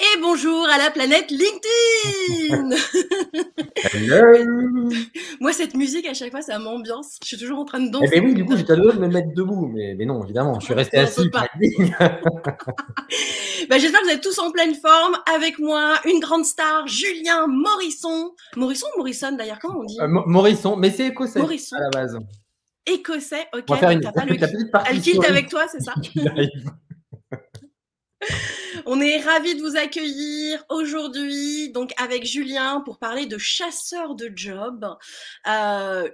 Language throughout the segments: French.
Et bonjour à la planète LinkedIn. Hello! Moi, cette musique, à chaque fois, ça m'ambiance. Je suis toujours en train de Eh danser ben oui, comme du une coup, dingue. j'étais à deux doigts de me mettre debout, mais non, évidemment, je suis resté Non, assis saute pour pas. être digne. J'espère que vous êtes tous en pleine forme. Avec moi, une grande star, Julien Morisson. Morisson ou Morrison, d'ailleurs, comment on dit? Morisson, mais c'est écossais à Morisson. la base. Écossais, ok, On va faire donc t'as pas la petite partie le kilt historique avec toi, c'est ça? qui arrive. On est ravis de vous accueillir aujourd'hui, donc avec Julien, pour parler de chasseur de job.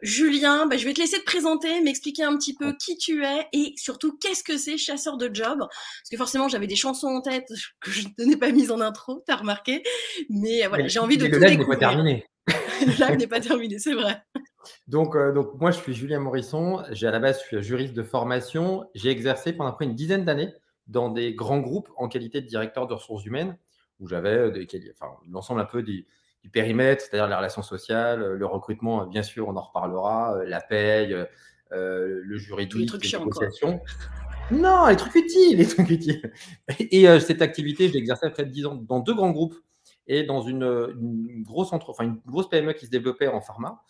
Julien, je vais te laisser te présenter, m'expliquer un petit peu qui tu es et surtout qu'est-ce que c'est chasseur de job. Parce que forcément, j'avais des chansons en tête que je ne t'ai pas mises en intro, t'as remarqué. Mais voilà, j'ai envie de Mais le tout live n'est pas découvrir. terminé. Le live n'est pas terminé, c'est vrai. Donc, moi, je suis Julien Morisson. À la base, je suis juriste de formation. J'ai exercé pendant près une dizaine d'années dans des grands groupes en qualité de directeur de ressources humaines, où j'avais l'ensemble un peu du périmètre, c'est-à-dire les relations sociales, le recrutement, bien sûr, on en reparlera, la paye, le Tous les juridique, trucs les chiants, quoi. négociations. Non, les trucs utiles, les trucs utiles. Cette activité, je l'ai exercée après 10 ans dans deux grands groupes et dans une une grosse PME qui se développait en pharma.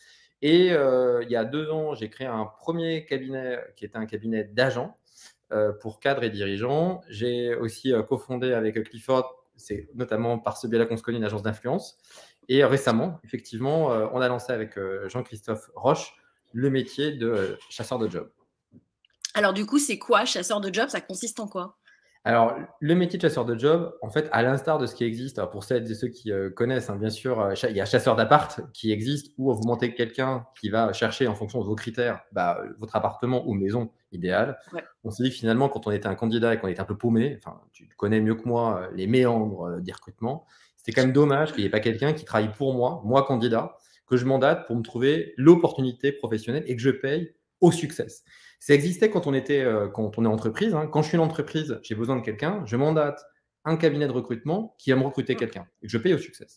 Il y a 2 ans, j'ai créé un premier cabinet qui était un cabinet d'agents pour cadres et dirigeants. J'ai aussi cofondé avec Clifford, c'est notamment par ce biais-là qu'on se connaît, une agence d'influence. Et récemment, effectivement, on a lancé avec Jean-Christophe Roche le métier de chasseur de job. Alors du coup, c'est quoi chasseur de job? Ça consiste en quoi? Alors, le métier de chasseur de job, en fait, à l'instar de ce qui existe, alors pour celles et ceux qui connaissent, bien sûr, il y a chasseur d'appart qui existe, où vous montez quelqu'un qui va chercher en fonction de vos critères votre appartement ou maison idéale. Ouais. On s'est dit que finalement, quand on était un candidat et qu'on était un peu paumé, enfin, tu connais mieux que moi les méandres des recrutements, c'était quand même dommage qu'il n'y ait pas quelqu'un qui travaille pour moi candidat, que je mandate pour me trouver l'opportunité professionnelle et que je paye au succès. Ça existait quand on est entreprise. Quand je suis une entreprise, j'ai besoin de quelqu'un, je mandate un cabinet de recrutement qui va me recruter quelqu'un et que je paye au succès.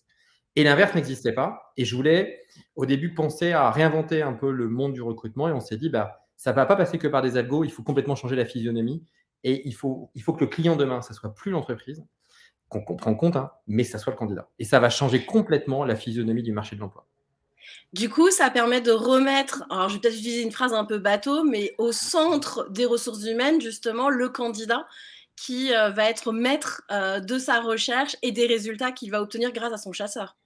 Et l'inverse n'existait pas. Et je voulais, au début, penser à réinventer un peu le monde du recrutement. Et on s'est dit, ça ne va pas passer que par des algos, il faut complètement changer la physionomie. Et il faut que le client demain, ça ne soit plus l'entreprise, qu'on prend en compte, mais ça soit le candidat. Et ça va changer complètement la physionomie du marché de l'emploi. Du coup, ça permet de remettre, alors je vais peut-être utiliser une phrase un peu bateau, mais au centre des ressources humaines, justement, le candidat qui va être maître de sa recherche et des résultats qu'il va obtenir grâce à son chasseur.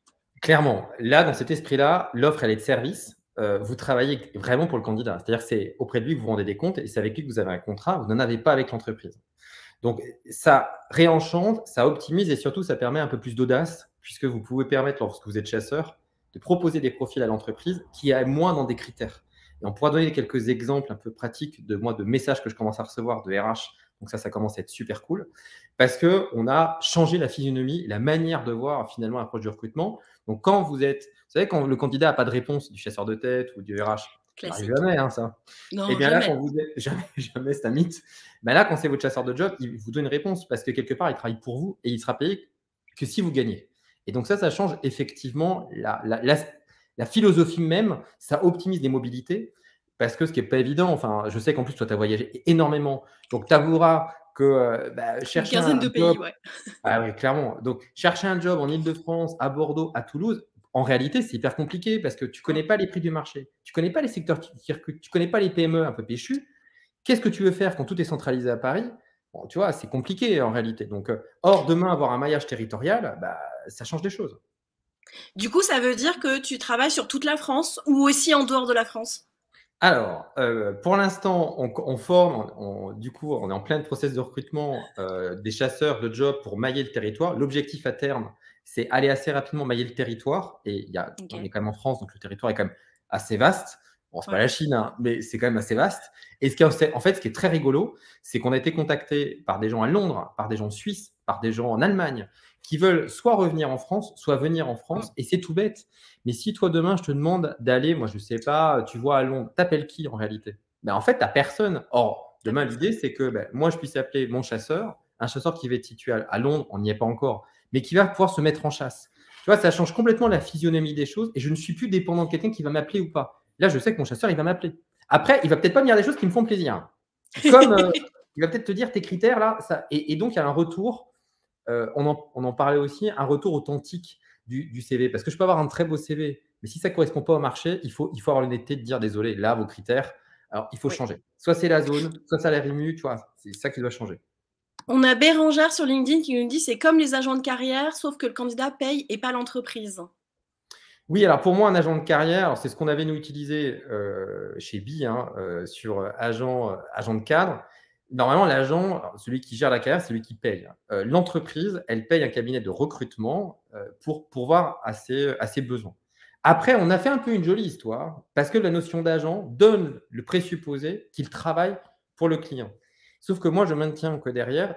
Clairement, là, dans cet esprit-là, l'offre, elle est de service. Vous travaillez vraiment pour le candidat. C'est-à-dire que c'est auprès de lui que vous rendez des comptes et c'est avec lui que vous avez un contrat. Vous n'en avez pas avec l'entreprise. Donc, ça réenchante, ça optimise et surtout, ça permet un peu plus d'audace puisque vous pouvez permettre, lorsque vous êtes chasseur, de proposer des profils à l'entreprise qui aillent moins dans des critères. Et on pourra donner quelques exemples un peu pratiques de messages que je commence à recevoir de RH. Donc ça commence à être super cool parce qu'on a changé la physionomie, la manière de voir finalement l'approche du recrutement. Donc quand vous savez, quand le candidat n'a pas de réponse du chasseur de tête ou du RH, ça n'arrive Classique. jamais, ça. Et Non, bien là, jamais. quand vous êtes, jamais, c'est un mythe. Là, quand c'est votre chasseur de job, il vous donne une réponse parce que quelque part, il travaille pour vous et il sera payé que si vous gagnez. Et donc ça change effectivement la philosophie même, ça optimise les mobilités parce que ce qui n'est pas évident, enfin, je sais qu'en plus, toi, tu as voyagé énormément, donc tu avoueras que Une chercher quinzaine un de job, pays, ouais. ah oui, clairement. Donc, chercher un job en Île-de-France, à Bordeaux, à Toulouse, en réalité, c'est hyper compliqué parce que tu ne connais pas les prix du marché. Tu ne connais pas les secteurs qui recrutent. Tu ne connais pas les PME un peu péchues. Qu'est-ce que tu veux faire quand tout est centralisé à Paris? Bon, tu vois, c'est compliqué en réalité. Donc, or, demain, avoir un maillage territorial, ça change des choses. Du coup, ça veut dire que tu travailles sur toute la France ou aussi en dehors de la France? Alors, pour l'instant, on forme, du coup, on est en plein process de recrutement des chasseurs de jobs pour mailler le territoire. L'objectif à terme, c'est aller assez rapidement mailler le territoire. Et on est Ok. quand même en France, donc le territoire est quand même assez vaste. Bon, c'est pas Ouais. la Chine, mais c'est quand même assez vaste. Et en fait, ce qui est très rigolo, c'est qu'on a été contacté par des gens à Londres, par des gens suisses, par des gens en Allemagne, qui veulent soit revenir en France, soit venir en France. Et c'est tout bête. Mais si toi, demain, je te demande d'aller, moi, je ne sais pas, tu vois, à Londres, t'appelles qui en réalité? En fait, tu n'as personne. Or, demain, l'idée, c'est que moi, je puisse appeler mon chasseur, un chasseur qui va être situé à Londres, on n'y est pas encore, mais qui va pouvoir se mettre en chasse. Tu vois, ça change complètement la physionomie des choses et je ne suis plus dépendant de quelqu'un qui va m'appeler ou pas. Là, je sais que mon chasseur, il va m'appeler. Après, il va peut-être pas me dire des choses qui me font plaisir. Comme il va peut-être te dire tes critères là, ça, et donc il y a un retour on en parlait aussi, un retour authentique du CV. Parce que je peux avoir un très beau CV, mais si ça ne correspond pas au marché, il faut avoir l'honnêteté de dire désolé, là, vos critères, alors il faut Oui. changer. Soit c'est la zone, soit ça la RIMU, tu vois, c'est ça qui doit changer. On a Bérangère sur LinkedIn qui nous dit c'est comme les agents de carrière, sauf que le candidat paye et pas l'entreprise. Oui, alors pour moi, un agent de carrière, c'est ce qu'on avait nous utilisé chez BI, hein, sur agent de cadre. Normalement, l'agent, celui qui gère la carrière, c'est celui qui paye. L'entreprise, elle paye un cabinet de recrutement pour pourvoir à ses besoins. Après, on a fait un peu une jolie histoire parce que la notion d'agent donne le présupposé qu'il travaille pour le client. Sauf que moi, je maintiens que derrière,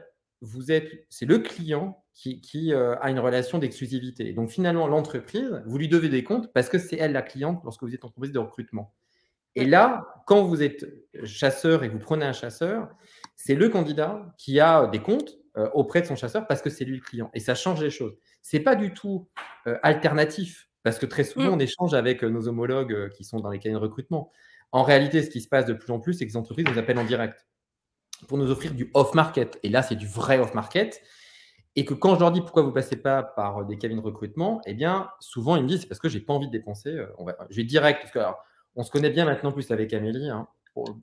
c'est le client qui a une relation d'exclusivité. Donc finalement, l'entreprise, vous lui devez des comptes parce que c'est elle la cliente lorsque vous êtes entreprise de recrutement. Et Oui. là, quand vous êtes chasseur et que vous prenez un chasseur, c'est le candidat qui a des comptes auprès de son chasseur parce que c'est lui le client. Et ça change les choses. C'est pas du tout alternatif parce que très souvent, on Mm. échange avec nos homologues qui sont dans les cabinets de recrutement. En réalité, ce qui se passe de plus en plus, c'est que les entreprises nous appellent en direct pour nous offrir du off-market. Et là, c'est du vrai off-market. Et que quand je leur dis pourquoi vous ne passez pas par des cabines de recrutement, eh bien, souvent, ils me disent c'est parce que je n'ai pas envie de dépenser. Je vais direct, parce que alors, on se connaît bien maintenant plus avec Amélie, hein,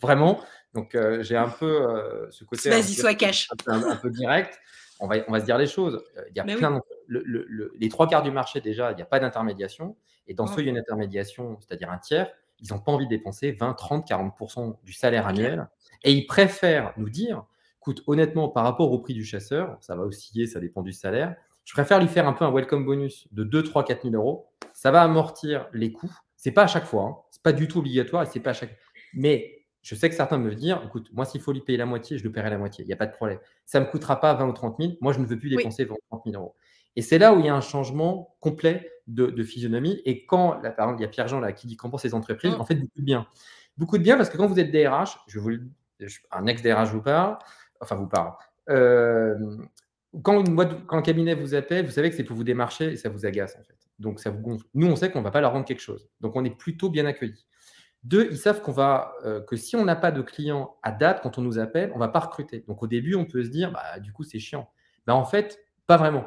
vraiment. Donc, j'ai un peu ce côté Vas-y, sois cash. un peu direct. On va se dire les choses. Il y a Mais oui. les trois quarts du marché, déjà, il n'y a pas d'intermédiation. Et dans ceux où il y a Mm. une intermédiation, c'est-à-dire un tiers, ils n'ont pas envie de dépenser 20, 30, 40% du salaire C'est clair. annuel. Et ils préfèrent nous dire écoute, honnêtement, par rapport au prix du chasseur, ça va osciller, ça dépend du salaire. Je préfère lui faire un peu un welcome bonus de 2, 3, 4 000 euros. Ça va amortir les coûts. C'est pas à chaque fois, hein. C'est pas du tout obligatoire et c'est pas à chaque. Mais je sais que certains me dire, écoute, moi, s'il faut lui payer la moitié, je le paierai la moitié. Il n'y a pas de problème. Ça ne me coûtera pas 20 ou 30 000. Moi, je ne veux plus Oui. dépenser 20 ou 30 000 euros. Et c'est là où il y a un changement complet de physionomie. Et quand, là, par exemple, il y a Pierre-Jean là, qui dit qu'en pense ces entreprises, Mm. en fait, beaucoup de bien. Beaucoup de bien parce que quand vous êtes DRH, un ex-DRH vous parle, enfin vous parle. Quand un cabinet vous appelle, vous savez que c'est pour vous démarcher et ça vous agace en fait. Donc ça vous gonfle. Nous, on sait qu'on ne va pas leur rendre quelque chose. Donc on est plutôt bien accueillis. Deux, ils savent que si on n'a pas de clients à date, quand on nous appelle, on ne va pas recruter. Donc au début, on peut se dire, bah, du coup, c'est chiant. Bah, en fait, pas vraiment.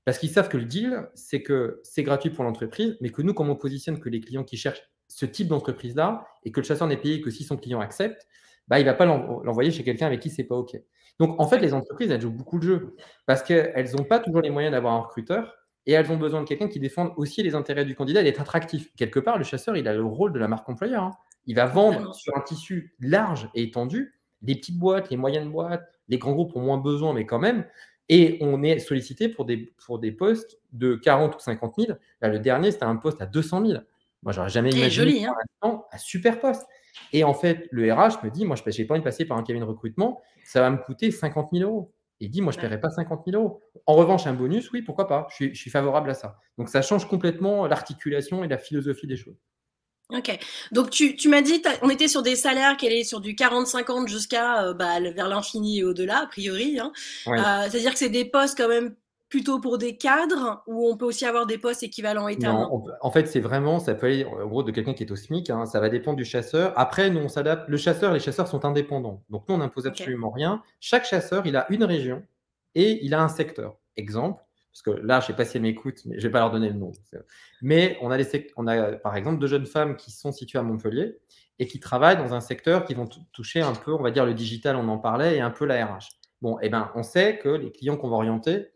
Parce qu'ils savent que le deal, c'est que c'est gratuit pour l'entreprise, mais que nous, comme on positionne que les clients qui cherchent ce type d'entreprise-là et que le chasseur n'est payé que si son client accepte, bah, il ne va pas l'envoyer chez quelqu'un avec qui c'est pas OK. Donc en fait, Oui. les entreprises, elles jouent beaucoup le jeu parce qu'elles n'ont pas toujours les moyens d'avoir un recruteur et elles ont besoin de quelqu'un qui défende aussi les intérêts du candidat et d'être attractif. Quelque part, le chasseur, il a le rôle de la marque employeur, hein. Il va vendre Complètement. sur un tissu large et étendu, les petites boîtes, les moyennes boîtes, les grands groupes ont moins besoin, mais quand même. Et on est sollicité pour des postes de 40 ou 50 000. Là, le dernier, c'était un poste à 200 000. Moi, j'aurais jamais Et imaginé joli, pour hein. l'instant un super poste. Et en fait, le RH me dit, moi, je n'ai pas envie de passer par un cabinet de recrutement, ça va me coûter 50 000 euros. Et il dit, moi, je ne Bah oui. paierai pas 50 000 euros. En revanche, un bonus, oui, pourquoi pas. Je suis favorable à ça. Donc, ça change complètement l'articulation et la philosophie des choses. Ok. Donc tu m'as dit, on était sur des salaires qui allaient sur du 40-50 jusqu'à vers l'infini et au-delà, a priori, hein. Oui. C'est-à-dire que c'est des postes quand même plutôt pour des cadres, ou on peut aussi avoir des postes équivalents Non, étam. en fait, c'est vraiment, ça peut aller en gros de quelqu'un qui est au SMIC, hein, ça va dépendre du chasseur. Après, nous, on s'adapte. Les chasseurs sont indépendants. Donc, nous, on n'impose Ok. absolument rien. Chaque chasseur, il a une région et il a un secteur. Exemple, parce que là, je ne sais pas si elles m'écoutent, mais je ne vais pas leur donner le nom. Mais on a, par exemple, deux jeunes femmes qui sont situées à Montpellier et qui travaillent dans un secteur qui vont toucher un peu, on va dire, le digital, on en parlait, et un peu la RH. Bon, eh ben, on sait que les clients qu'on va orienter,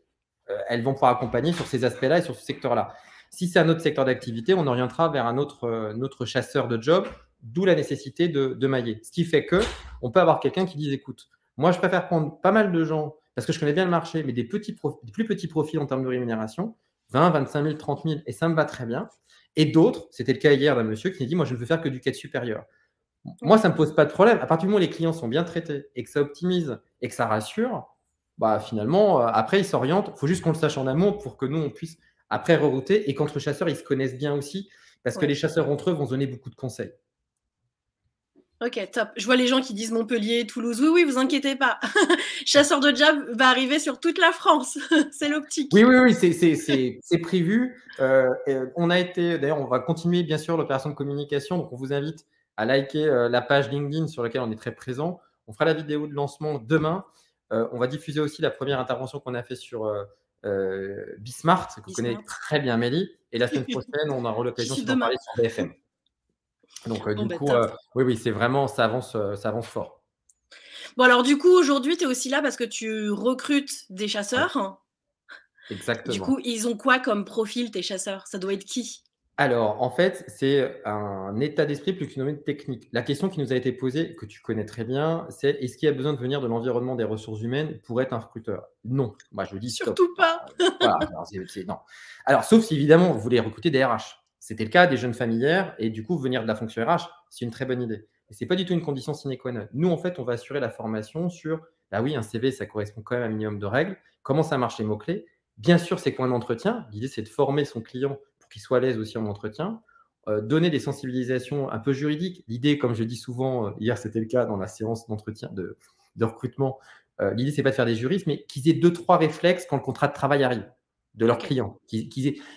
elles vont pouvoir accompagner sur ces aspects-là et sur ce secteur-là. Si c'est un autre secteur d'activité, on orientera vers un autre chasseur de job, d'où la nécessité de mailler. Ce qui fait qu'on peut avoir quelqu'un qui dise, écoute, moi, je préfère prendre pas mal de gens, parce que je connais bien le marché, mais des plus petits profils en termes de rémunération, 20, 25 000, 30 000, et ça me va très bien. Et d'autres, c'était le cas hier d'un monsieur qui m'a dit, moi, je ne veux faire que du quête supérieur. Moi, ça ne me pose pas de problème. À partir du moment où les clients sont bien traités et que ça optimise et que ça rassure, bah, finalement, après, ils s'orientent. Il faut juste qu'on le sache en amont pour que nous, on puisse après rerouter et qu'entre chasseurs, ils se connaissent bien aussi parce que Ouais. les chasseurs entre eux vont se donner beaucoup de conseils. Ok, top. Je vois les gens qui disent Montpellier, Toulouse. Oui, oui, vous inquiétez pas. Chasseur de job va arriver sur toute la France. C'est Oui, l'optique. oui, oui, c'est prévu. D'ailleurs, on va continuer bien sûr l'opération de communication. Donc, on vous invite à liker la page LinkedIn sur laquelle on est très présent. On fera la vidéo de lancement demain. On va diffuser aussi la première intervention qu'on a fait sur Bismart, que connaît Bismart. très bien Mélie. Et la semaine prochaine, on aura J'y l'occasion suis aussi d'en demain. parler sur BFM. Donc, Bon, du bah, coup, top. oui, oui, c'est vraiment, ça avance fort. Bon, alors du coup, aujourd'hui, tu es aussi là parce que tu recrutes des Oui, chasseurs. Du coup, exactement. ils ont quoi comme profil, tes chasseurs? Ça doit être qui? Alors, en fait, c'est un état d'esprit plus qu'une domaine technique. La question qui nous a été posée, que tu connais très bien, c'est: est-ce qu'il y a besoin de venir de l'environnement des ressources humaines pour être un recruteur? Non. Moi, je dis stop. Surtout pas. Voilà, alors non. Alors, sauf si évidemment, vous voulez recruter des RH. C'était le cas des jeunes familières et du coup, venir de la fonction RH, c'est une très bonne idée. Et c'est pas du tout une condition sine qua non. Nous, en fait, on va assurer la formation sur, bah oui, un CV, ça correspond quand même à un minimum de règles. Comment ça marche les mots-clés? Bien sûr, c'est quoi un entretien? L'idée, c'est de former son client pour qu'il soit à l'aise aussi en entretien. Donner des sensibilisations un peu juridiques. L'idée, comme je dis souvent, hier c'était le cas dans la séance d'entretien de recrutement, l'idée c'est pas de faire des juristes, mais qu'ils aient 2-3 réflexes quand le contrat de travail arrive de leurs OK. clients.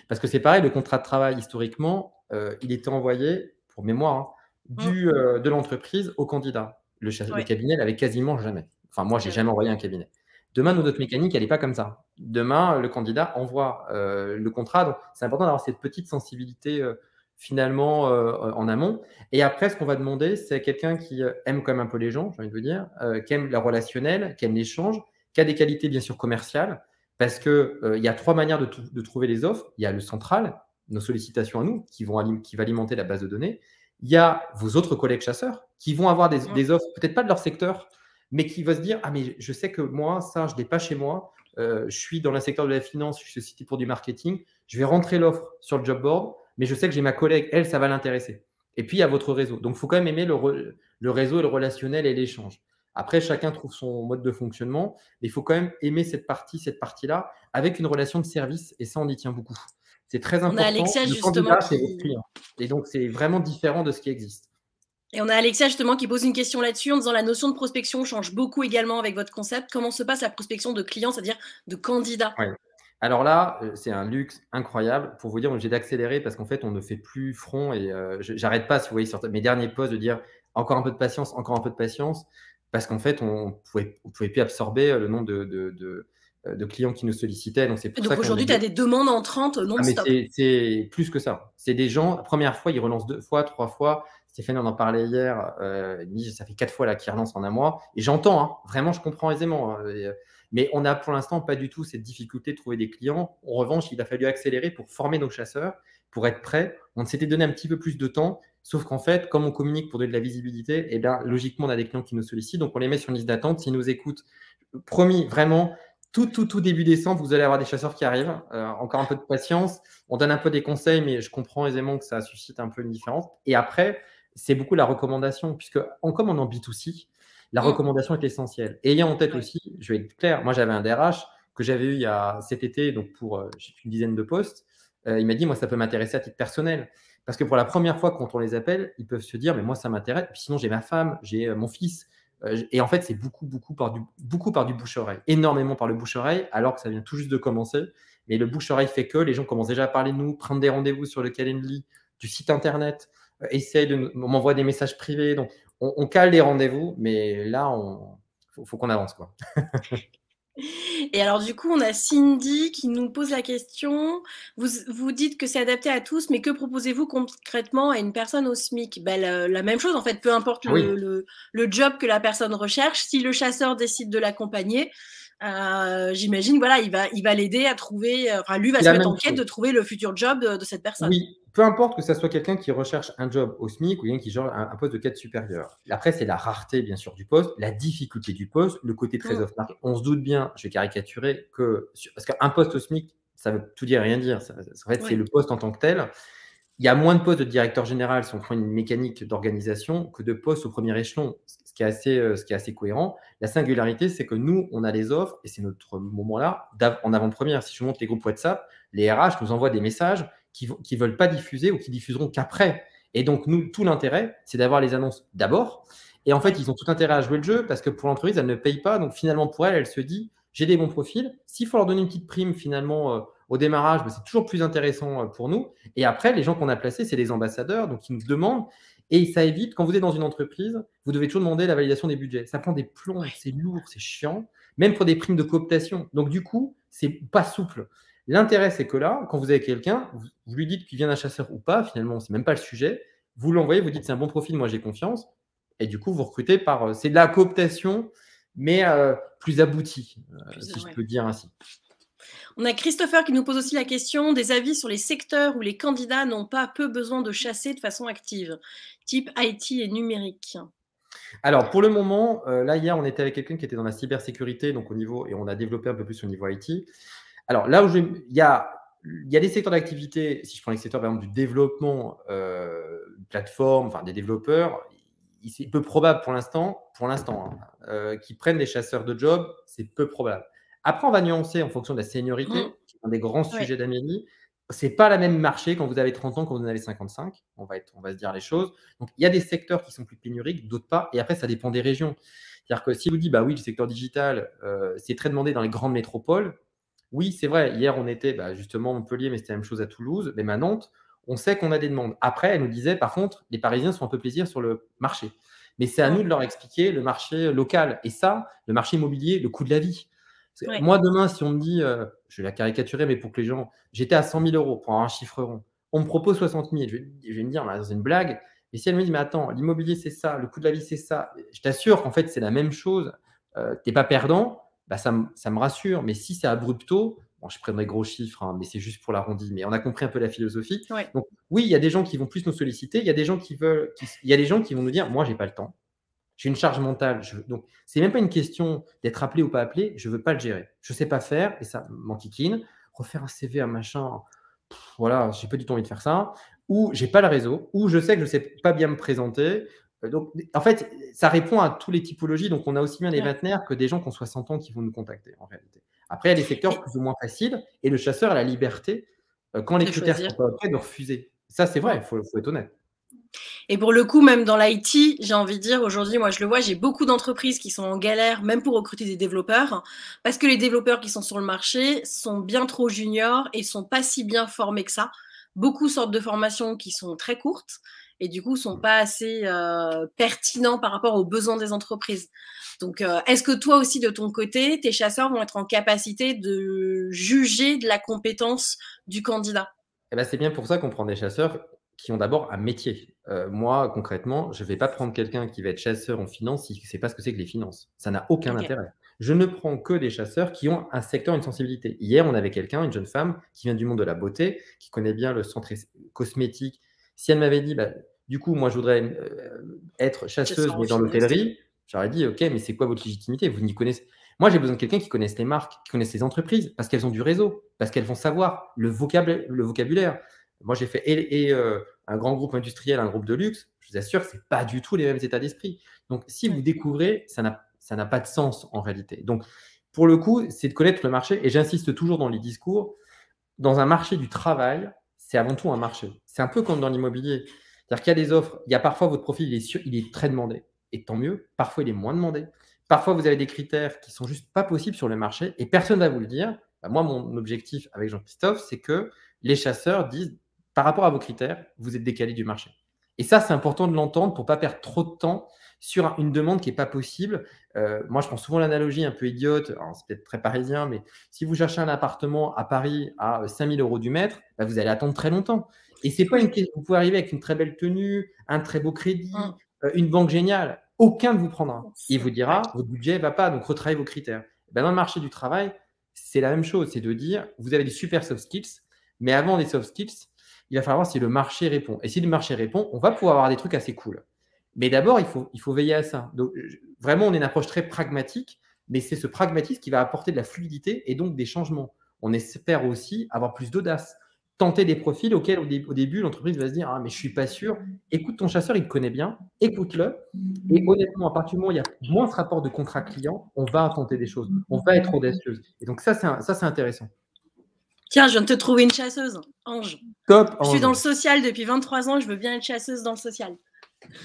Parce que c'est pareil, le contrat de travail historiquement, il était envoyé, pour mémoire, hein, Mmh. de l'entreprise au candidat. Le Ouais, cabinet l'avait quasiment jamais. Enfin, moi, j'ai jamais. jamais envoyé un cabinet. Demain, Moi nous, non notre plus. mécanique, elle est pas comme ça. Demain, le candidat envoie le contrat. Donc, c'est important d'avoir cette petite sensibilité finalement en amont. Et après, ce qu'on va demander, c'est quelqu'un qui aime quand même un peu les gens, j'ai envie de vous dire, qui aime le relationnel, qui aime l'échange, qui a des qualités bien sûr commerciales, parce que il y a 3 manières de trouver les offres. Il y a le central, nos sollicitations à nous, qui va alimenter la base de données. Il y a vos autres collègues chasseurs qui vont avoir Mmh. des offres, peut-être pas de leur secteur, mais qui vont se dire: ah mais je sais que moi, ça, je l'ai pas chez moi. Je suis dans le secteur de la finance, je suis sollicité pour du marketing. Je vais rentrer l'offre sur le job board, mais je sais que j'ai ma collègue, elle, ça va l'intéresser. Et puis, il y a votre réseau. Donc, il faut quand même aimer le réseau et le relationnel et l'échange. Après, chacun trouve son mode de fonctionnement, mais il faut quand même aimer cette partie-là, avec une relation de service, et ça, on y tient beaucoup. C'est très On a important. Alexia Le justement candidat, c'est votre qui client. Et donc, c'est vraiment différent de ce qui existe. et on a Alexia justement qui pose une question là-dessus en disant la notion de prospection change beaucoup également avec votre concept. Comment se passe la prospection de clients, c'est-à-dire de candidats? Ouais. Alors là, c'est un luxe incroyable. Pour vous dire, obligé d'accélérer parce qu'en fait, on ne fait plus front et j'arrête pas, si vous voyez sur mes derniers posts, de dire: «Encore un peu de patience, encore un peu de patience», parce qu'en fait, on pouvait plus absorber le nombre de clients qui nous sollicitaient. Donc c'est Et pour ça donc qu'on a aujourd'hui, tu as des demandes entrantes ah mais non-stop. c'est plus que ça. C'est des gens, la première fois, ils relancent 2 fois, 3 fois. Stéphane on en parlait hier, il me dit: «Ça fait 4 fois là qu'ils relancent en un mois» et j'entends, hein, vraiment, je comprends aisément, hein, mais on a pour l'instant pas du tout cette difficulté de trouver des clients. En revanche, il a fallu accélérer pour former nos chasseurs, pour être prêts. On s'était donné un petit peu plus de temps, sauf qu'en fait, comme on communique pour donner de la visibilité et bien, logiquement, on a des clients qui nous sollicitent, donc on les met sur une liste d'attente. S'ils nous écoutent, promis, vraiment, tout début décembre, vous allez avoir des chasseurs qui arrivent. Encore un peu de patience. On donne un peu des conseils, mais je comprends aisément que ça suscite un peu une différence. Et après, c'est beaucoup la recommandation, puisque comme on est en B2C, la Mmh. recommandation est essentielle. Ayant en tête Ouais. aussi, je vais être clair, moi j'avais un DRH que j'avais eu il y a cet été, donc pour je sais plus, une dizaine de postes. Il m'a dit, moi ça peut m'intéresser à titre personnel. Parce que pour la première fois, quand on les appelle, ils peuvent se dire, mais moi ça m'intéresse. Puis sinon, j'ai ma femme, j'ai mon fils. Et en fait, c'est beaucoup par du bouche-oreille, énormément par le bouche-oreille, alors que ça vient tout juste de commencer. Mais le bouche-oreille fait que les gens commencent déjà à parler de nous, prendre des rendez-vous sur le Calendly, du site internet, essayent m'envoyer des messages privés. Donc, on cale les rendez-vous, mais là, faut qu'on avance, quoi. Et alors du coup, on a Cindy qui nous pose la question. Vous dites que c'est adapté à tous, mais que proposez-vous concrètement à une personne au SMIC? Ben, la même chose, en fait, peu importe Ah oui, le job que la personne recherche. Si le chasseur décide de l'accompagner, j'imagine, voilà, il va l'aider à trouver, enfin, lui va c'est se la mettre même en quête chose. de trouver le futur job de cette personne. Oui, peu importe que ça soit quelqu'un qui recherche un job au SMIC ou quelqu'un qui gère un poste de cadre supérieur. Après, c'est la rareté, bien sûr, du poste, la difficulté du poste, le côté très Mm. off-market. On se doute bien, je vais caricaturer, parce qu'un poste au SMIC, ça veut tout dire et rien dire. En fait, c'est Ouais. le poste en tant que tel. Il y a moins de postes de directeur général si on prend une mécanique d'organisation que de postes au premier échelon, ce qui est assez cohérent. La singularité, c'est que nous, on a les offres, et c'est notre moment-là, en avant-première. Si je monte les groupes WhatsApp, les RH nous envoient des messages qu'ils ne veulent pas diffuser ou qu'ils diffuseront qu'après. Et donc, nous, tout l'intérêt, c'est d'avoir les annonces d'abord. Et en fait, Ouais. ils ont tout intérêt à jouer le jeu parce que pour l'entreprise, elle ne paye pas. Donc, finalement, pour elle, elle se dit, j'ai des bons profils. S'il faut leur donner une petite prime, finalement, au démarrage, ben, c'est toujours plus intéressant pour nous. Et après, les gens qu'on a placés, c'est des ambassadeurs, donc ils nous demandent. Et ça évite, quand vous êtes dans une entreprise, vous devez toujours demander la validation des budgets. Ça prend des plombs, Ouais. c'est lourd, c'est chiant, même pour des primes de cooptation. Donc, du coup, c'est pas souple. L'intérêt, c'est que là, quand vous avez quelqu'un, vous lui dites qu'il vient d'un chasseur ou pas, finalement, c'est même pas le sujet. Vous l'envoyez, vous dites c'est un bon profil, moi j'ai confiance. Et du coup, vous recrutez par. C'est de la cooptation, mais plus aboutie, si je Ouais. peux dire ainsi. On a Christopher qui nous pose aussi la question des avis sur les secteurs où les candidats n'ont pas peu besoin de chasser de façon active, type IT et numérique. Alors, pour le moment, là, hier, on était avec quelqu'un qui était dans la cybersécurité, donc au niveau, et on a développé un peu plus au niveau IT. Alors, là où il y a des secteurs d'activité, si je prends les secteurs, par exemple, du développement, plateforme, enfin des développeurs, c'est peu probable pour l'instant, qu'ils prennent des chasseurs de jobs, c'est peu probable. Après, on va nuancer en fonction de la seniorité, qui est un des grands Ouais. sujets d'Amélie. C'est pas la même marché quand vous avez 30 ans, quand vous en avez 55. On va se dire les choses. Donc, il y a des secteurs qui sont plus pénuriques, d'autres pas. Et après, ça dépend des régions. C'est-à-dire que si vous dites, bah oui, le secteur digital, c'est très demandé dans les grandes métropoles. Oui, c'est vrai. Hier, on était justement à Montpellier, mais c'était la même chose à Toulouse, même à Nantes. On sait qu'on a des demandes. Après, elle nous disait, par contre, les Parisiens sont un peu plaisir sur le marché. Mais c'est à nous de leur expliquer le marché local. Et ça, le marché immobilier, le coût de la vie. Ouais. Moi, demain, si on me dit, je vais la caricaturer, mais pour que les gens, j'étais à 100 000 euros pour avoir un chiffre rond. On me propose 60 000. Je vais me dire, dans une blague. Et si elle me dit, mais attends, l'immobilier, c'est ça, le coût de la vie, c'est ça. Je t'assure qu'en fait, c'est la même chose. Tu n'es pas perdant. Ça me rassure. Mais si c'est abrupto, bon, je prendrai gros chiffres, hein, mais c'est juste pour l'arrondi. Mais on a compris un peu la philosophie. Ouais. Donc, oui, il y a des gens qui vont plus nous solliciter. Il y a des gens qui vont nous dire, moi, j'ai pas le temps. J'ai une charge mentale. Donc, c'est même pas une question d'être appelé ou pas appelé. Je veux pas le gérer. Je sais pas faire et ça m'enquiquine. Refaire un CV, un machin. Voilà, j'ai pas du tout envie de faire ça. Ou j'ai pas le réseau. Ou je sais que je sais pas bien me présenter. Donc, en fait, ça répond à toutes les typologies. Donc, on a aussi bien des vingtenaires que des gens qui ont 60 ans qui vont nous contacter, en réalité. Après, il y a des secteurs plus ou moins faciles. Et le chasseur a la liberté, quand les critères sont pas prêts, de refuser. Ça, c'est vrai. Il faut être honnête. Et pour le coup, même dans l'IT, j'ai envie de dire, aujourd'hui, moi je le vois, j'ai beaucoup d'entreprises qui sont en galère, même pour recruter des développeurs, parce que les développeurs qui sont sur le marché sont bien trop juniors et sont pas si bien formés que ça. Beaucoup sortent de formations qui sont très courtes et du coup sont pas assez pertinents par rapport aux besoins des entreprises. Donc, est-ce que toi aussi, de ton côté, tes chasseurs vont être en capacité de juger de la compétence du candidat? Eh ben, c'est bien pour ça qu'on prend des chasseurs qui ont d'abord un métier. Moi, concrètement, je ne vais pas prendre quelqu'un qui va être chasseur en finance s'il ne sait pas ce que c'est que les finances. Ça n'a aucun intérêt. Je ne prends que des chasseurs qui ont un secteur, une sensibilité. Hier, on avait quelqu'un, une jeune femme, qui vient du monde de la beauté, qui connaît bien le centre cosmétique. Si elle m'avait dit, du coup, moi, je voudrais être chasseuse, mais dans l'hôtellerie, j'aurais dit, OK, mais c'est quoi votre légitimité? Vous n'y connaissez. Moi, j'ai besoin de quelqu'un qui connaisse les marques, qui connaisse les entreprises, parce qu'elles ont du réseau, parce qu'elles vont savoir le vocabulaire. Moi, j'ai fait un grand groupe industriel, un groupe de luxe. Je vous assure que ce n'est pas du tout les mêmes états d'esprit. Donc, si vous découvrez, ça n'a pas de sens en réalité. Donc, pour le coup, c'est de connaître le marché. Et j'insiste toujours dans les discours. Dans un marché du travail, c'est avant tout un marché. C'est un peu comme dans l'immobilier. C'est-à-dire qu'il y a des offres. Il y a parfois votre profil, il est très demandé. Et tant mieux. Parfois, il est moins demandé. Parfois, vous avez des critères qui sont juste pas possibles sur le marché et personne ne va vous le dire. Moi, mon objectif avec Jean-Christophe, c'est que les chasseurs disent, par rapport à vos critères, vous êtes décalé du marché. Et ça, c'est important de l'entendre pour ne pas perdre trop de temps sur une demande qui n'est pas possible. Moi, je prends souvent l'analogie un peu idiote, c'est peut-être très parisien, mais si vous cherchez un appartement à Paris à 5 000 euros du mètre, vous allez attendre très longtemps. Et c'est pas une question. Vous pouvez arriver avec une très belle tenue, un très beau crédit, une banque géniale. Aucun ne vous prendra. Il vous dira, votre budget ne va pas, donc retravaillez vos critères. Dans le marché du travail, c'est la même chose. C'est de dire, vous avez des super soft skills, mais avant des soft skills, il va falloir voir si le marché répond. Et si le marché répond, on va pouvoir avoir des trucs assez cool. Mais d'abord, il faut veiller à ça. Donc, vraiment, on est une approche très pragmatique, mais c'est ce pragmatisme qui va apporter de la fluidité et donc des changements. On espère aussi avoir plus d'audace. Tenter des profils auxquels, au début, l'entreprise va se dire « Ah, mais je ne suis pas sûr. » Écoute ton chasseur, il te connaît bien. Écoute-le. Et honnêtement, à partir du moment où il y a moins ce rapport de contrat client, on va tenter des choses. On va être audacieuse. Et donc, ça, c'est intéressant. Tiens, je viens de te trouver une chasseuse, Ange. Top, Je suis dans le social depuis 23 ans, je veux bien être chasseuse dans le social.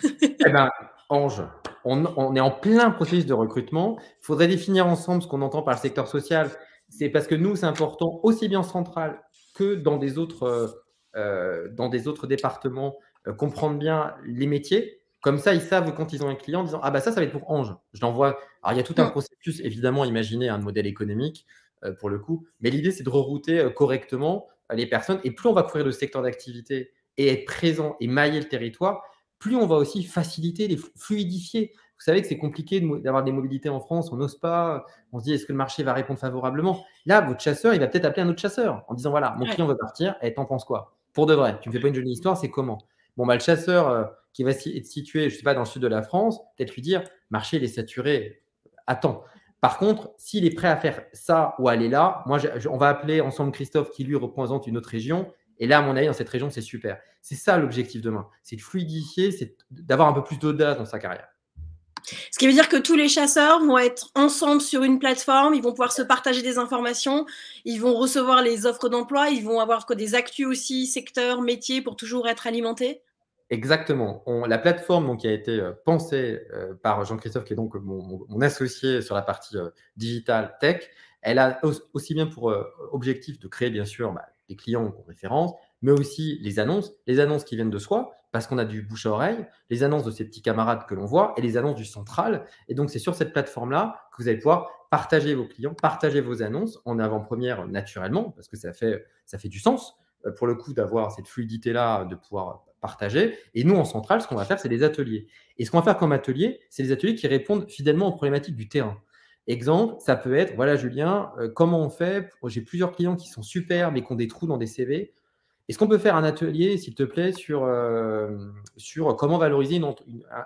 Eh bien, Ange, on est en plein processus de recrutement. Il faudrait définir ensemble ce qu'on entend par le secteur social. C'est parce que nous, c'est important, aussi bien en centrale que dans des autres départements, comprendre bien les métiers. Comme ça, ils savent quand ils ont un client en disant « Ah, ça va être pour Ange. » Je l'envoie. Alors, il y a tout un processus, évidemment, imaginez un modèle économique. pour le coup. Mais l'idée, c'est de rerouter correctement les personnes. Et plus on va couvrir le secteur d'activité et être présent et mailler le territoire, plus on va aussi faciliter, fluidifier. Vous savez que c'est compliqué d'avoir des mobilités en France, on n'ose pas, on se dit est-ce que le marché va répondre favorablement? Là, votre chasseur, il va peut-être appeler un autre chasseur en disant voilà, mon Ouais. client veut partir, et t'en penses quoi? Pour de vrai, tu me fais pas une jolie histoire, c'est comment? Bon, bah, le chasseur qui va être situé, je sais pas, dans le sud de la France, peut-être lui dire marché, il est saturé, attends. Par contre, s'il est prêt à faire ça ou aller là, moi, on va appeler ensemble Christophe qui lui représente une autre région. Et là, à mon avis, dans cette région, c'est super. C'est ça l'objectif demain. C'est de fluidifier, c'est d'avoir un peu plus d'audace dans sa carrière. Ce qui veut dire que tous les chasseurs vont être ensemble sur une plateforme, ils vont pouvoir se partager des informations, ils vont recevoir les offres d'emploi, ils vont avoir des actus aussi, secteurs, métiers, pour toujours être alimentés. Exactement. La plateforme donc, qui a été pensée par Jean-Christophe, qui est donc mon associé sur la partie digital tech, elle a aussi bien pour objectif de créer bien sûr des clients qu'on référence, mais aussi les annonces qui viennent de soi, parce qu'on a du bouche à oreille, les annonces de ces petits camarades que l'on voit et les annonces du central. Et donc, c'est sur cette plateforme-là que vous allez pouvoir partager vos clients, partager vos annonces en avant-première naturellement, parce que ça fait du sens pour le coup d'avoir cette fluidité-là, de pouvoir partager. Et nous, en centrale, ce qu'on va faire, c'est des ateliers. Et ce qu'on va faire comme atelier, c'est des ateliers qui répondent fidèlement aux problématiques du terrain. Exemple, ça peut être, voilà Julien, comment on fait? J'ai plusieurs clients qui sont super, mais qui ont des trous dans des CV. Est-ce qu'on peut faire un atelier, s'il te plaît, sur comment valoriser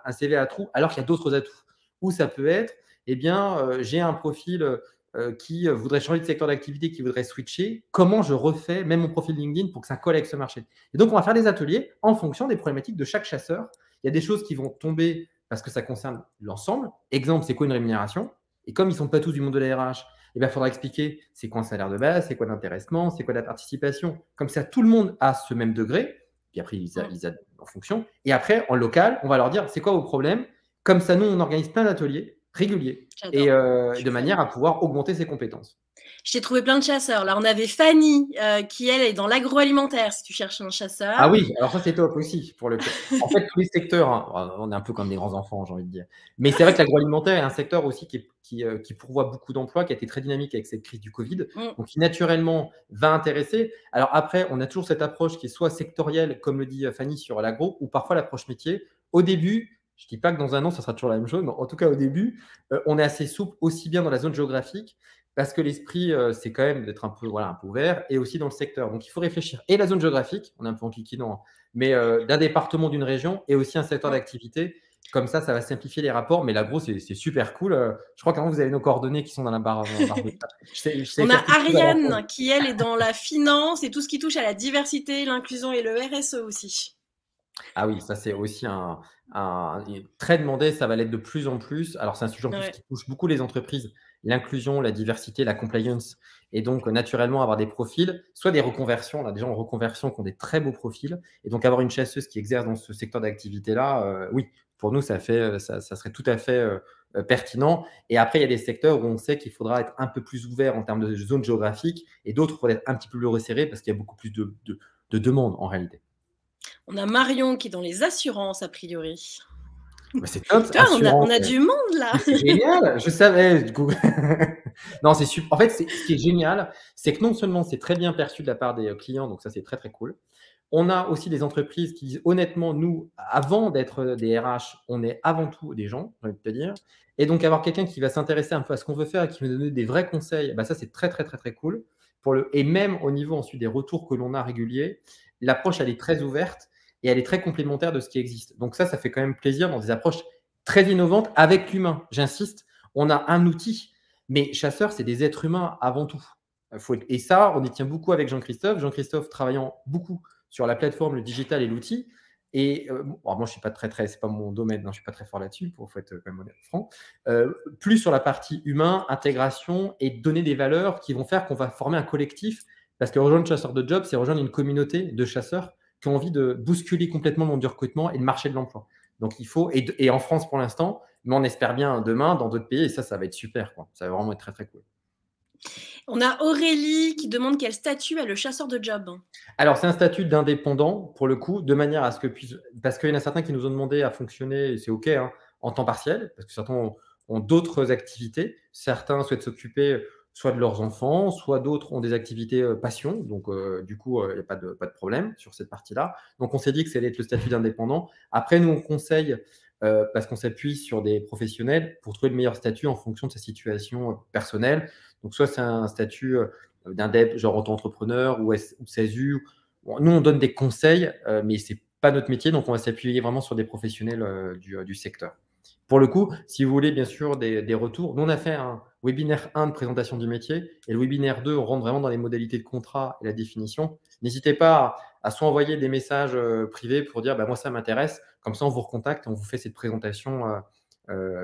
un CV à trous alors qu'il y a d'autres atouts? Ou ça peut être, eh bien, j'ai un profil qui voudrait changer de secteur d'activité, qui voudrait switcher. Comment je refais même mon profil LinkedIn pour que ça colle avec ce marché? Et donc, on va faire des ateliers en fonction des problématiques de chaque chasseur. Il y a des choses qui vont tomber parce que ça concerne l'ensemble. Exemple, c'est quoi une rémunération? Et comme ils ne sont pas tous du monde de la RH, il faudra expliquer c'est quoi un salaire de base, c'est quoi l'intéressement, c'est quoi la participation. Comme ça, tout le monde a ce même degré. Puis après, ils adaptent en fonction. Et après, en local, on va leur dire c'est quoi vos problèmes. Comme ça, nous, on organise plein d'ateliers réguliers et de manière à pouvoir augmenter ses compétences. Je t'ai trouvé plein de chasseurs. Là, on avait Fanny, qui, elle, est dans l'agroalimentaire, si tu cherches un chasseur. Ah oui, alors ça, c'est top aussi, pour le coup. En fait, tous les secteurs, hein, on est un peu comme des grands enfants, j'ai envie de dire. Mais c'est vrai que l'agroalimentaire est un secteur aussi qui pourvoit beaucoup d'emplois, qui a été très dynamique avec cette crise du Covid, donc qui naturellement va intéresser. Alors après, on a toujours cette approche qui est soit sectorielle, comme le dit Fanny sur l'agro, ou parfois l'approche métier. Au début, je ne dis pas que dans un an, ça sera toujours la même chose, mais en tout cas au début, on est assez souple, aussi bien dans la zone géographique, parce que l'esprit, c'est quand même d'être un peu ouvert, et aussi dans le secteur. Donc, il faut réfléchir. Et la zone géographique, on est un peu enquiquinant, mais d'un département, d'une région, et aussi un secteur d'activité. Comme ça va simplifier les rapports. Mais l'agro, c'est super cool. Je crois qu'avant, vous avez nos coordonnées qui sont dans la barre de chat. On a Ariane qui, elle, est dans la finance et tout ce qui touche à la diversité, l'inclusion et le RSE aussi. Ah oui, ça, c'est aussi très demandé. Ça va l'être de plus en plus. Alors, c'est un sujet en plus qui touche beaucoup les entreprises. L'inclusion, la diversité, la compliance. Et donc, naturellement, avoir des profils, soit des reconversions. On a des gens en reconversion qui ont des très beaux profils. Et donc, avoir une chasseuse qui exerce dans ce secteur d'activité-là, oui, pour nous, ça serait tout à fait pertinent. Et après, il y a des secteurs où on sait qu'il faudra être un peu plus ouvert en termes de zone géographique, et d'autres pour être un petit peu plus resserré parce qu'il y a beaucoup plus de demandes en réalité. On a Marion qui est dans les assurances, a priori. Bah, c'est top. Toi, on a du monde là. C'est génial. Je savais. Du coup. Non, c'est super. En fait, ce qui est génial, c'est que non seulement c'est très bien perçu de la part des clients, donc ça c'est très très cool. On a aussi des entreprises qui disent honnêtement, nous, avant d'être des RH, on est avant tout des gens, j'ai envie de te dire. Et donc avoir quelqu'un qui va s'intéresser un peu à ce qu'on veut faire et qui va donner des vrais conseils, bah ça c'est très très très très cool. Et même au niveau ensuite des retours que l'on a réguliers, l'approche elle est très ouverte et elle est très complémentaire de ce qui existe. Donc ça fait quand même plaisir dans des approches très innovantes avec l'humain. J'insiste, on a un outil, mais chasseurs, c'est des êtres humains avant tout. Et ça, on y tient beaucoup avec Jean-Christophe. Jean-Christophe travaillant beaucoup sur la plateforme, le digital et l'outil. Et moi, je ne suis pas c'est pas mon domaine, je ne suis pas très fort là-dessus, pour être quand même franc. Plus sur la partie humain, intégration et donner des valeurs qui vont faire qu'on va former un collectif. Parce que rejoindre chasseur de job, c'est rejoindre une communauté de chasseurs qui ont envie de bousculer complètement le monde du recrutement et le marché de l'emploi. Donc, il faut, et en France pour l'instant, mais on espère bien demain dans d'autres pays, et ça va être super. Ça va vraiment être très, très cool. On a Aurélie qui demande quel statut a le chasseur de job. Alors, c'est un statut d'indépendant, pour le coup, de manière à ce que parce qu'il y en a certains qui nous ont demandé à fonctionner, et c'est OK, en temps partiel, parce que certains ont d'autres activités. Certains souhaitent s'occuper soit de leurs enfants, soit d'autres ont des activités passion. Donc, du coup, il n'y a pas de problème sur cette partie-là. Donc, on s'est dit que ça allait être le statut d'indépendant. Après, nous, on conseille, parce qu'on s'appuie sur des professionnels pour trouver le meilleur statut en fonction de sa situation personnelle. Donc, soit c'est un statut d'indep, genre auto-entrepreneur ou SASU. Bon, nous, on donne des conseils, mais ce n'est pas notre métier. Donc, on va s'appuyer vraiment sur des professionnels du secteur. Pour le coup, si vous voulez bien sûr des retours, nous on a fait un webinaire 1 de présentation du métier et le webinaire 2, on rentre vraiment dans les modalités de contrat et la définition. N'hésitez pas à soit envoyer des messages privés pour dire bah, moi ça m'intéresse, comme ça on vous recontacte et on vous fait cette présentation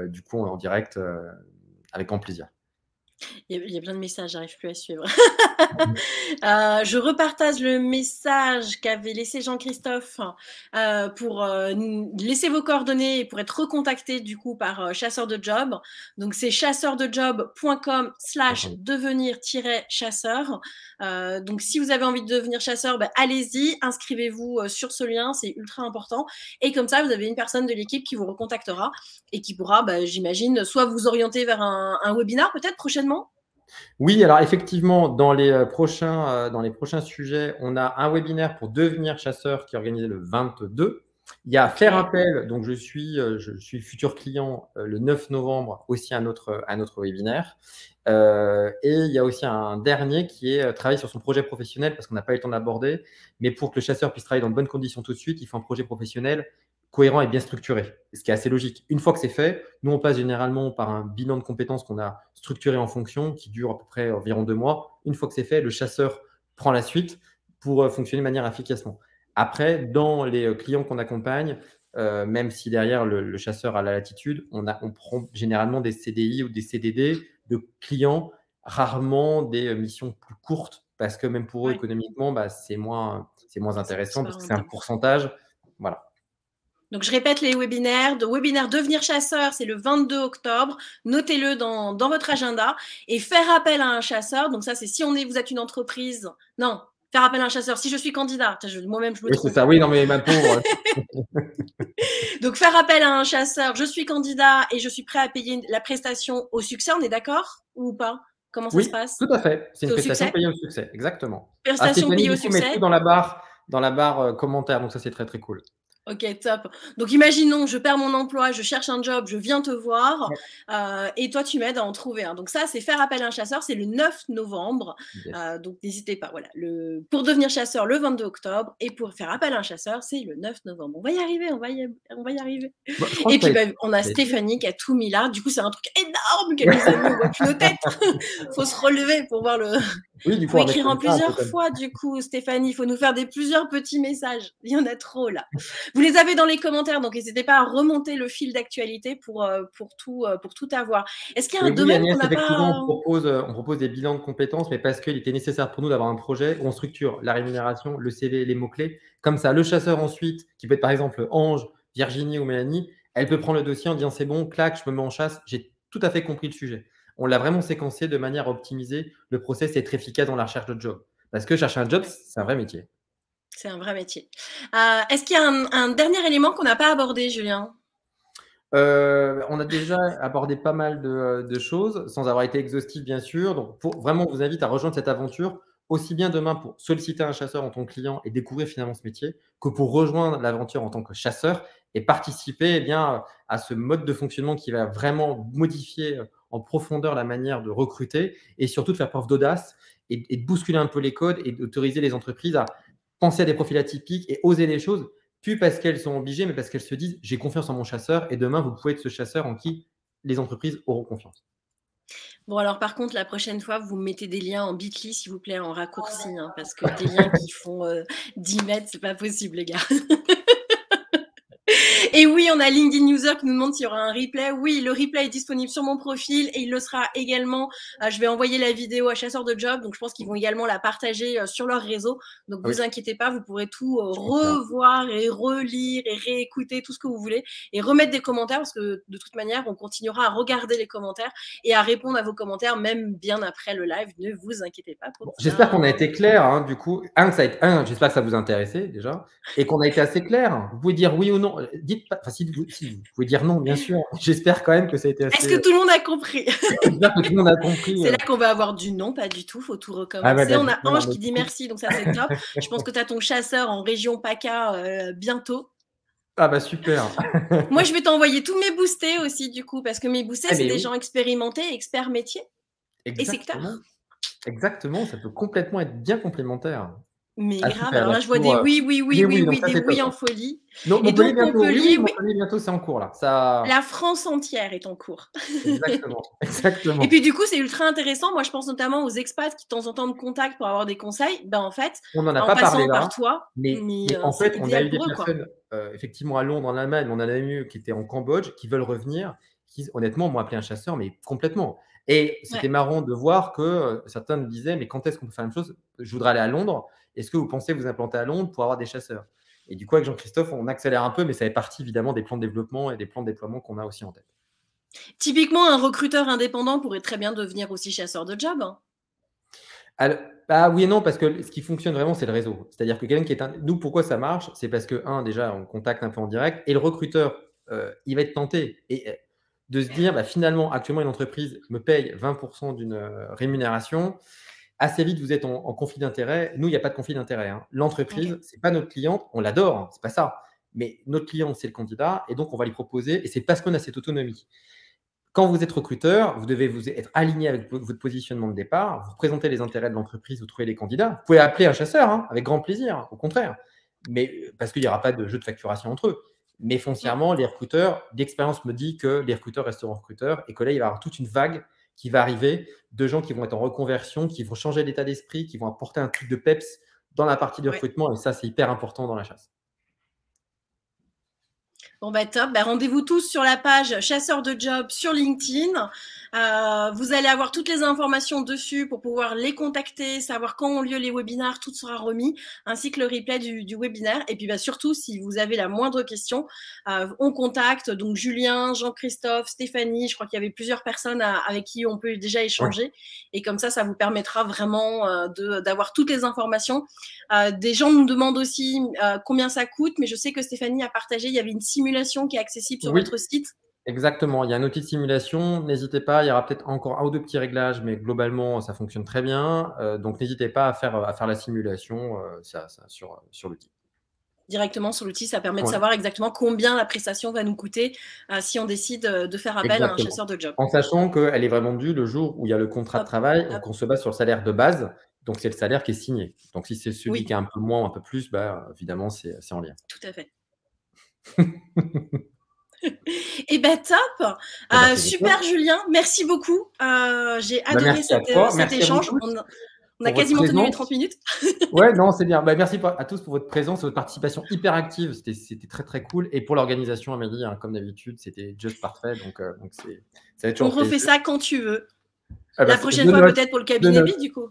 du coup en direct avec grand plaisir. Il y a plein de messages, j'arrive plus à suivre. Je repartage le message qu'avait laissé Jean-Christophe pour laisser vos coordonnées et pour être recontacté du coup par chasseur de job. Donc c'est chasseurdjob.com/devenir-chasseur. Donc si vous avez envie de devenir chasseur, bah, allez-y, inscrivez-vous sur ce lien, c'est ultra important. Et comme ça, vous avez une personne de l'équipe qui vous recontactera et qui pourra, bah, j'imagine, soit vous orienter vers un webinaire peut-être prochainement. Oui, alors effectivement, dans les prochains sujets, on a un webinaire pour devenir chasseur qui est organisé le 22. Il y a faire appel, donc je suis futur client le 9 novembre, aussi un autre webinaire. Et il y a aussi un dernier qui est travailler sur son projet professionnel, parce qu'on n'a pas eu le temps d'aborder, mais pour que le chasseur puisse travailler dans de bonnes conditions tout de suite, il faut un projet professionnel cohérent et bien structuré, ce qui est assez logique. Une fois que c'est fait, nous, on passe généralement par un bilan de compétences qu'on a structuré en fonction, qui dure à peu près environ 2 mois. Une fois que c'est fait, le chasseur prend la suite pour fonctionner de manière efficacement. Après, dans les clients qu'on accompagne, même si derrière le chasseur a la latitude, on prend généralement des CDI ou des CDD de clients, rarement des missions plus courtes, parce que même pour eux, économiquement, bah, c'est moins intéressant, parce que c'est un pourcentage. Voilà. Donc, je répète les webinaires. De webinaire Devenir chasseur, c'est le 22 octobre. Notez-le dans votre agenda. Et faire appel à un chasseur, donc ça, c'est si vous êtes une entreprise. Non, faire appel à un chasseur. Si je suis candidat, moi-même, je me trompe. Oui, c'est ça. Oui, non, mais ma pauvre. Donc, faire appel à un chasseur, je suis candidat et je suis prêt à payer la prestation au succès, on est d'accord ou pas? Comment ça se passe? Oui, tout à fait. C'est une prestation payée au succès, exactement. Prestation payée au succès. Met tout dans la barre commentaire, donc ça, c'est très, très cool. Ok, top. Donc, imaginons, je perds mon emploi, je cherche un job, je viens te voir et toi, tu m'aides à en trouver un. Donc, ça, c'est faire appel à un chasseur, c'est le 9 novembre. Yes. Donc, n'hésitez pas. Voilà. Pour devenir chasseur, le 22 octobre et pour faire appel à un chasseur, c'est le 9 novembre. On va y arriver, on va y arriver. Bon, et puis, on a Stéphanie qui a tout mis là. Du coup, c'est un truc énorme qu'elle nous a mis. On voit plus nos têtes. Faut se relever pour voir le. Oui, du coup, faut écrire en plusieurs fois, du coup, Stéphanie. Il faut nous faire plusieurs petits messages. Il y en a trop là. Vous les avez dans les commentaires, donc n'hésitez pas à remonter le fil d'actualité pour tout avoir. Est-ce qu'il y a un domaine qu'on n'a pas... On propose des bilans de compétences, mais parce qu'il était nécessaire pour nous d'avoir un projet où on structure la rémunération, le CV, les mots-clés. Comme ça, le chasseur ensuite, qui peut être par exemple Ange, Virginie ou Mélanie, elle peut prendre le dossier en disant c'est bon, clac, je me mets en chasse, j'ai tout à fait compris le sujet. On l'a vraiment séquencé de manière à optimiser le process et être efficace dans la recherche de job. Parce que chercher un job, c'est un vrai métier. C'est un vrai métier. Est-ce qu'il y a un dernier élément qu'on n'a pas abordé, Julien? On a déjà abordé pas mal de choses, sans avoir été exhaustif, bien sûr. Donc, vraiment, on vous invite à rejoindre cette aventure, aussi bien demain pour solliciter un chasseur en tant que client et découvrir finalement ce métier, que pour rejoindre l'aventure en tant que chasseur et participer à ce mode de fonctionnement qui va vraiment modifier en profondeur la manière de recruter et surtout de faire preuve d'audace et de bousculer un peu les codes et d'autoriser les entreprises à penser à des profils atypiques et oser les choses, plus parce qu'elles sont obligées, mais parce qu'elles se disent « j'ai confiance en mon chasseur » et demain, vous pouvez être ce chasseur en qui les entreprises auront confiance. Bon, alors par contre, la prochaine fois, vous mettez des liens en Bitly, s'il vous plaît, en raccourci, hein, parce que des liens qui font 10 mètres, c'est pas possible, les gars. Et oui, on a LinkedIn User qui nous demande s'il y aura un replay. Oui, le replay est disponible sur mon profil et il le sera également. Je vais envoyer la vidéo à Chasseurs de Job, donc je pense qu'ils vont également la partager sur leur réseau. Donc vous inquiétez pas, vous pourrez tout revoir et relire et réécouter tout ce que vous voulez et remettre des commentaires parce que de toute manière, on continuera à regarder les commentaires et à répondre à vos commentaires même bien après le live. Ne vous inquiétez pas. J'espère qu'on a été clair, hein, du coup. J'espère que ça vous intéressait déjà et qu'on a été assez clair. Vous pouvez dire oui ou non. dites pas, enfin, si vous pouvez dire non, bien sûr. J'espère quand même que ça a été assez. Est-ce que tout le monde a compris? J'espère que tout le monde a compris. C'est là qu'on va avoir du non, pas du tout, faut tout recommencer. Ah ouais, bah, On a non, Ange mais qui dit merci, donc ça c'est top. Je pense que tu as ton chasseur en région PACA bientôt. Ah bah super. Moi, je vais t'envoyer tous mes boostés aussi, du coup, parce que mes boostés, Ah, c'est mais des oui. gens expérimentés, experts métiers et secteurs. Exactement. Exactement, ça peut complètement être bien complémentaire. Mais Ah grave, super, alors bah, là, je vois des toujours, oui, oui, oui, des oui, oui, donc oui, ça des c'est top, oui en hein. folie. Non, Et Montpellier donc bientôt. Oui, oui, Montpellier, oui, Montpellier bientôt, c'est en cours là. Ça la France entière est en cours. exactement, Et exactement. puis du coup, c'est ultra intéressant. Moi, je pense notamment aux expats qui de temps en temps me contactent pour avoir des conseils. Ben en fait, On n'en a en pas parlé passant là, par toi, mais en c'est fait, on a idéal eu des pour eux, quoi. personnes, effectivement à Londres, en Allemagne, on en a eu qui étaient en Cambodge, qui veulent revenir, qui honnêtement m'ont appelé un chasseur, mais complètement. Et c'était Ouais. marrant de voir que, certains me disaient: «Mais quand est-ce qu'on peut faire la même chose? Je voudrais aller à Londres. Est-ce que vous pensez vous implanter à Londres pour avoir des chasseurs?» Et du coup, avec Jean-Christophe, on accélère un peu, mais ça fait partie évidemment des plans de développement et des plans de déploiement qu'on a aussi en tête. Typiquement, un recruteur indépendant pourrait très bien devenir aussi chasseur de job, hein. Al Bah, oui et non, parce que ce qui fonctionne vraiment, c'est le réseau. C'est-à-dire que quelqu'un qui est un nous, pourquoi ça marche? C'est parce que, déjà, on contacte un peu en direct et le recruteur, il va être tenté de se dire: «Bah, finalement, actuellement, une entreprise me paye 20 d'une, rémunération». Assez vite, vous êtes en conflit d'intérêts. Nous, il y a pas de conflit d'intérêts, hein. OK. L'entreprise, c'est pas notre cliente, on l'adore, hein, c'est pas ça. Mais notre client, c'est le candidat et donc on va lui proposer et c'est parce qu'on a cette autonomie. Quand vous êtes recruteur, vous devez vous être aligné avec votre positionnement de départ, vous représentez les intérêts de l'entreprise, vous trouvez les candidats. Vous pouvez appeler un chasseur, hein, avec grand plaisir, au contraire. Mais parce qu'il n'y aura pas de jeu de facturation entre eux. Mais Mmh. foncièrement, les recruteurs, l'expérience me dit que les recruteurs resteront recruteurs et que là, il va y avoir toute une vague qui va arriver de gens qui vont être en reconversion, qui vont changer d'état d'esprit, qui vont apporter un truc de peps dans la partie de Ouais. recrutement. Et ça, c'est hyper important dans la chasse. Bon bah top, bah, rendez-vous tous sur la page chasseur de job sur LinkedIn. Vous allez avoir toutes les informations dessus pour pouvoir les contacter, savoir quand ont lieu les webinaires, tout sera remis, ainsi que le replay du webinaire. Et puis bah, surtout, si vous avez la moindre question, on contacte donc Julien, Jean-Christophe, Stéphanie. Je crois qu'il y avait plusieurs personnes avec qui on peut déjà Ouais. échanger. Et comme ça vous permettra vraiment d'avoir toutes les informations. Des gens nous demandent aussi combien ça coûte, mais je sais que Stéphanie a partagé, il y avait une simulation qui est accessible sur Oui. votre site. Exactement, il y a un outil de simulation, n'hésitez pas, il y aura peut-être encore un ou 2 petits réglages, mais globalement, ça fonctionne très bien. Donc n'hésitez pas à faire la simulation, sur l'outil. Directement sur l'outil, ça permet de Ouais, savoir exactement combien la prestation va nous coûter si on décide de faire appel à un exactement. chasseur de job. En sachant qu'elle est vraiment due le jour où il y a le contrat de Hop, travail, hop. donc on se base sur le salaire de base, donc c'est le salaire qui est signé. Donc si c'est celui Oui, qui est un peu moins ou un peu plus, bah, évidemment, c'est en lien. tout à fait. Et ben top. Eh ben, c'est Super génial. Julien, merci beaucoup. J'ai Bah, adoré merci à toi, cet merci à vous échange. tous On a pour votre quasiment tenu les 30 présence. minutes. Ouais, non, c'est bien. Bah, merci à tous pour votre présence et votre participation hyper active. C'était très, très cool et pour l'organisation, Amélie, hein, comme d'habitude, c'était juste parfait donc ça fait On toujours refait plaisir. ça quand tu veux. Ah bah, La c'est prochaine je fois note, peut-être pour le je cabinet B note. du coup.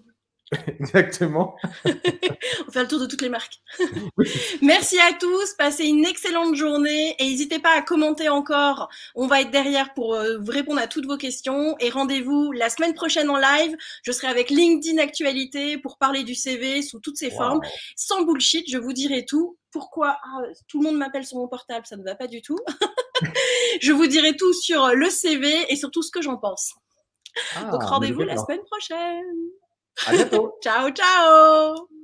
Exactement. On fait le tour de toutes les marques. Oui. Merci à tous, passez une excellente journée et n'hésitez pas à commenter encore. On va être derrière pour vous répondre à toutes vos questions et rendez-vous la semaine prochaine en live. Je serai avec LinkedIn Actualité pour parler du CV sous toutes ses formes. Waouh! Sans bullshit, je vous dirai tout. Pourquoi tout le monde m'appelle sur mon portable, ça ne va pas du tout. Je vous dirai tout sur le CV et sur tout ce que j'en pense. Donc Ah, on est rendez-vous lequel la alors? semaine prochaine. À bientôt. Ciao, ciao!